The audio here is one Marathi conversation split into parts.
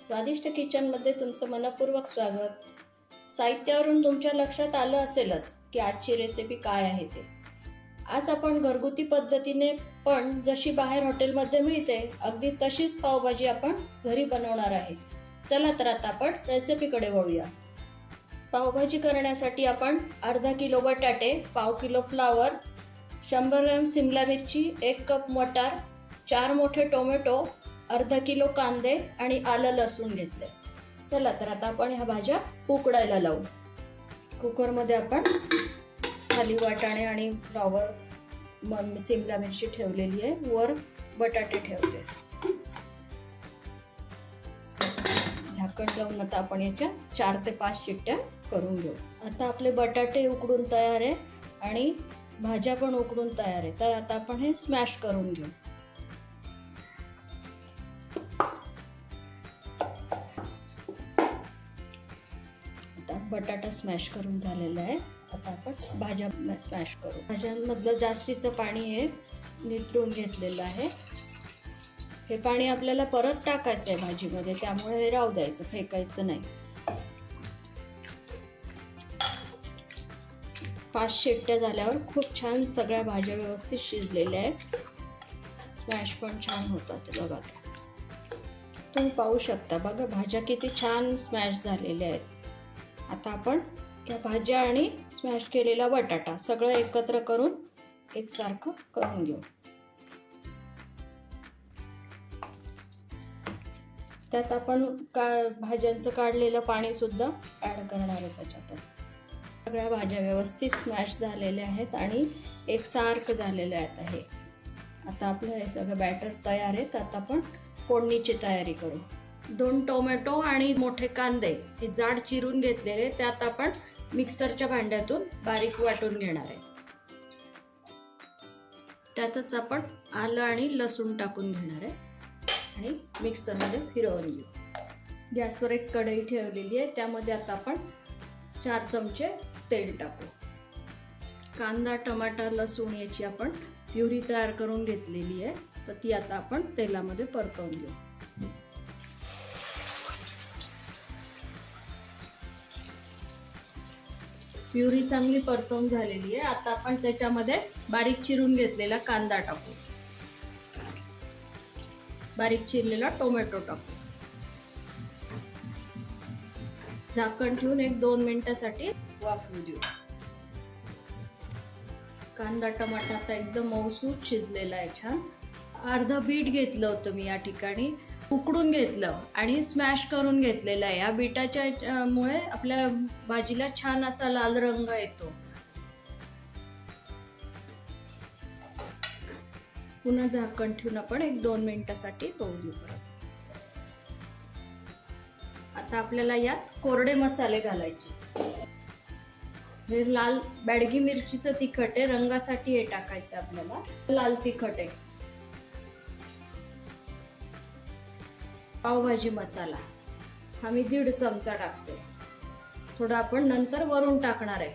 स्वादिष्ट किचनमध्ये तुमचं मनपूर्वक स्वागत। साहित्यावरून तुमच्या लक्षात आलं असेलच की आजची रेसिपी काय आहे ते। आज आपण घरगुती पद्धतीने पण जशी बाहेर हॉटेलमध्ये मिळते अगदी तशीच पावभाजी आपण घरी बनवणार आहे। चला तर आता आपण रेसिपीकडे वळूया। पावभाजी करण्यासाठी आपण अर्धा किलो बटाटे, पाव किलो फ्लावर, 100 ग्रॅम शिमला मिरची, 1 कप मटार, 4 मोठे टोमॅटो, अर्धा किलो कांदे आणि आलं लसूण घेतले। चला तर आता आपण ह्या भाज्या उकडायला लावू। कुकरमध्ये आपण खाली वाटाणे आणि फ्लावर, शिमला मिरची ठेवलेली आहे, वर बटाटे ठेवते। झाकण लावून आता आपण याच्या 4 ते 5 शिट्ट्या करून घेऊ। आता आपले बटाटे उकडून तयार आहे आणि भाज्या पण उकडून तयार आहे। तर आता आपण हे स्मॅश करून घेऊ। आता बटाटा स्मॅश करून झालेला आहे। आता आपण भाज्या स्मॅश करू। भाज्यांमधलं जास्तीचं पाणी हे निथळून घेतलेलं आहे। हे पाणी आपल्याला परत टाकायचं आहे भाजीमध्ये, त्यामुळे हे राहू द्यायचं, फेकायचं नाही। 5 शिट्ट्या झाल्यावर खूप छान सगळ्या भाज्या व्यवस्थित शिजलेल्या आहेत। स्मॅश पण छान होतात बघा। तुम्ही पाहू शकता बघा, भाज्या किती छान स्मॅश झालेल्या आहेत। आता आपण या भाज्या आणि स्मॅश केलेला बटाटा सगळं एकत्र करून एकसारखं करून घेऊ। त्यात आपण भाज्यांचं काढलेलं पाणी सुद्धा ऍड करणार आहे त्याच्यातच। सगळ्या भाज्या व्यवस्थित स्मॅश झालेल्या आहेत आणि एकसारखं झालेलं आहे। आता आपलं हे सगळं बॅटर तयार आहे। आता आपण फोडणीची तयारी करू। 2 टोमॅटो आणि मोठे कांदे हे जाड चिरून घेतलेले, त्यात आपण मिक्सरच्या भांड्यातून बारीक वाटून घेणार आहे। त्यातच आपण आलं आणि लसूण टाकून घेणार आहे आणि मिक्सरमध्ये फिरवून घेऊ। गॅसवर एक कढई ठेवलेली आहे, त्यामध्ये आता आपण 4 चमचे तेल टाकू। कांदा, टमाटर, लसूण याची आपण प्युरी तयार करून घेतलेली आहे, तर ती आता आपण तेलामध्ये परतवून घेऊ। प्युरी चांगली परतवून झालेली आहे। आता आपण त्याच्यामध्ये बारीक चिरून घेतलेला कांदा टाकू, बारीक चिरलेला टोमॅटो टाकू। झाकण ठेवून 1-2 मिनिटांसाठी वाफवू देऊ। कांदा टमाटा आता एकदम मऊसूत शिजलेला आहे, छान। अर्धा बीट घेतलं होतं मी या ठिकाणी, उकडून घेतलं आणि स्मॅश करून घेतलेलं आहे। या बीटाच्या मुळे आपल्या भाजीला छान असा लाल रंग येतो। पुन्हा झाकण ठेवून आपण 1-2 मिनिटांसाठी होऊ देऊ परत। आता आपल्याला यात कोरडे मसाले घालायचे। हे लाल बॅडगी मिरचीचं तिखट आहे, रंगासाठी हे टाकायचं आपल्याला। लाल तिखट आहे। पावभाजी मसाला हा मी 1.5 चमचा टाकते, थोडा आपण नंतर वरून टाकणार आहे।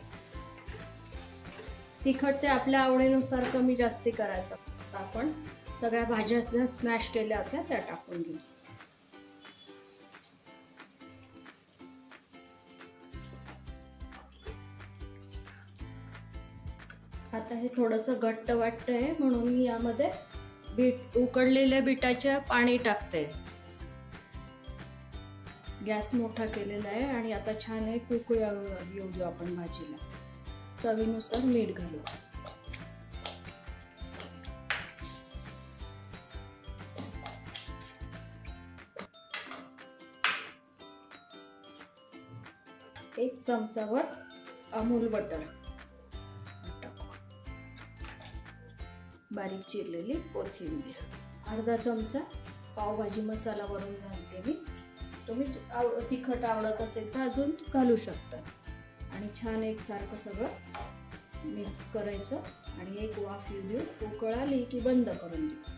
तिखट ते आपल्या आवडीनुसार कमी जास्ती करायचं। आपण सगळ्या भाज्या स्मॅश केल्या होत्या त्या टाकून घेऊ। आता हे थोडंसं घट्ट वाटतंय म्हणून मी यामध्ये उकडलेल्या बीटाचे पाणी टाकते। गॅस मोठा केलेला आहे आणि आता छान एक उकळी येऊ देऊ आपण भाजीला। चवीनुसार मीठ घालू। एक चमचावर अमूल बटर टाकू। बारीक चिरलेली कोथिंबीर, अर्धा चमचा पावभाजी मसाला वरून घालते मी। तुम्ही तिखट आवडत असेल तर अजून घालू शकता। आणि छान एकसारखं सगळं मिक्स करायचं आणि एक वाफ येऊ देऊ। उकळ आली की बंद करून देऊ।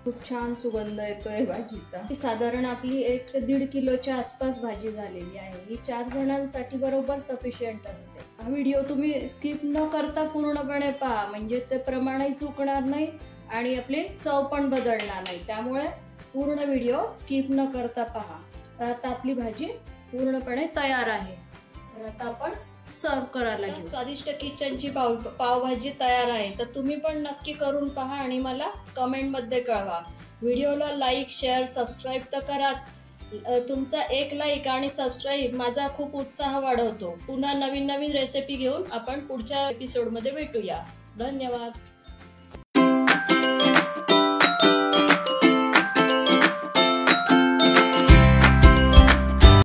खूप छान सुगंध येतोय भाजीचा। साधारण आपली 1 ते 1.5 किलोच्या आसपास भाजी झालेली आहे। ही 4 जणांसाठी बरोबर सफिशियंट असते। हा व्हिडिओ तुम्ही स्किप न करता पूर्णपणे पहा, म्हणजे ते प्रमाणही चुकणार नाही आणि आपली चव पण बदलणार नाही। त्यामुळे पूर्ण व्हिडिओ स्किप न करता पहा। आता आपली भाजी पूर्णपणे तयार आहे. तर आता आपण सर्व करायला घेऊ. स्वादिष्ट किचनची पावभाजी तयार आहे. तर तुम्ही पण नक्की करून पहा आणि मला कमेंटमध्ये कळवा. व्हिडिओला लाईक, शेअर, सबस्क्राईब तर कराच. तुमचा एक लाईक आणि सबस्क्राईब माझा खूप उत्साह वाढवतो. पुन्हा नवीन नवीन रेसिपी घेऊन आपण पुढच्या एपिसोडमध्ये भेटूया. धन्यवाद.